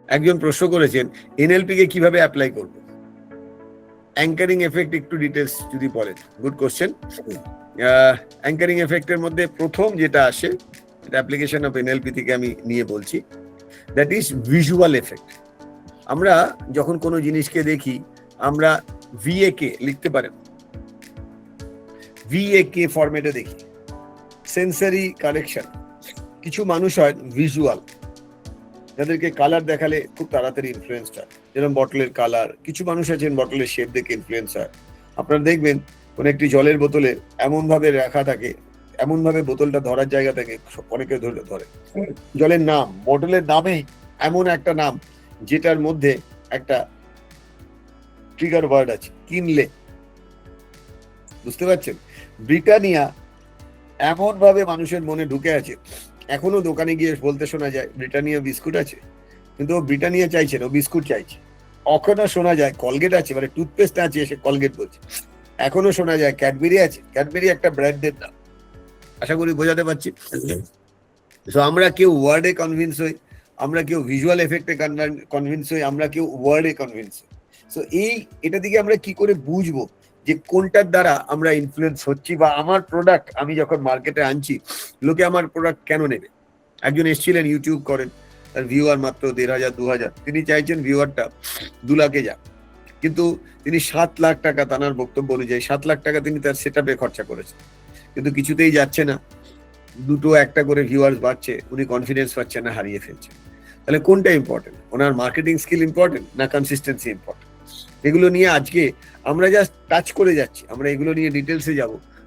একজন প্রশ্ন করেছেন এনএলপি কে কিভাবে অ্যাপ্লাই করব, অ্যাঙ্কারিং এফেক্ট একটু ডিটেলস যদি বলেন। Good question. অ্যাঙ্কারিং এফেক্টের মধ্যে প্রথম যেটা আসে, এটা অ্যাপ্লিকেশন অফ এনএলপি থেকে আমি নিয়ে বলছি, দ্যাট ইজ ভিজুয়াল এফেক্ট। আমরা যখন কোনো জিনিসকে দেখি, আমরা ভিএকে লিখতে পারেন, ভিএকে ফরম্যাটে দেখি, সেন্সারি কানেকশন। কিছু মানুষ হয় ভিজুয়াল, যাদেরকে কালার দেখালে খুব তাড়াতাড়ি ইনফ্লুয়েন্স হয়, যেরকম বটলের কালার। কিছু মানুষ আছেন বটলের শেপ দেখে ইনফ্লুয়েন্স হয়। আপনারা দেখবেন কোন একটি জলের বোতলে এমন ভাবে রাখা থাকে, এমন ভাবে বোতলটা ধরার জায়গা থেকে অনেকে ধরে। জলের নাম, বটলের নামেই এমন একটা নাম যেটার মধ্যে একটা ট্রিগার ওয়ার্ড আছে, কিনলে। বুঝতে পারছেন? ব্রিটানিয়া এমন ভাবে মানুষের মনে ঢুকে আছে, এখনো দোকানে গিয়ে বলতে শোনা যায় ব্রিটানিয়া বিস্কুট আছে, কিন্তু ও ব্রিটানিয়া চাইছে না, ও বিস্কুট চাইছে। এখনো শোনা যায় কলগেট আছে, মানে টুথপেস্ট আছে, এসে কলগেট বলছে। এখনো শোনা যায় ক্যাডবেরি আছে, ক্যাডবেরি একটা ব্র্যান্ডের নাম। আশা করি বোঝাতে পারছি। তো আমরা কেউ ওয়ার্ডে কনভিন্স হই, আমরা কেউ ভিজুয়াল এফেক্টে কনভিন্স হই, আমরা কেউ ওয়ার্ডে কনভিন্স হই। তো এটা দিকে আমরা কি করে বুঝবো যে কোনটার দ্বারা আমরা ইনফ্লুয়েন্স হচ্ছি, বা আমার প্রোডাক্ট আমি যখন মার্কেটে আনছি, লোকে আমার প্রোডাক্ট কেন নেবে? একজন এসেছিলেন, ইউটিউব করেন, তার ভিউয়ার মাত্র 1,500 2,000, তিনি চাইছেন ভিউয়ারটা 2 লাখে যাক, কিন্তু তিনি 7 লাখ টাকা, তার বক্তব্য অনুযায়ী 7 লাখ টাকা তিনি তার সেটআপে খরচা করেছেন, কিন্তু কিছুতেই যাচ্ছে না। দুটো একটা করে ভিউয়ার্স বাড়ছে, উনি কনফিডেন্স পাচ্ছেন না, হারিয়ে ফেলছেন। তাহলে কোনটা ইম্পর্টেন্ট? ওনার মার্কেটিং স্কিল ইম্পর্টেন্ট না কনসিস্টেন্সি ইম্পর্টেন্ট? এগুলো নিয়ে আজকে আমরা জাস্ট টাচ করে যাচ্ছি, আমরা এগুলো নিয়ে ডিটেলসে যাব।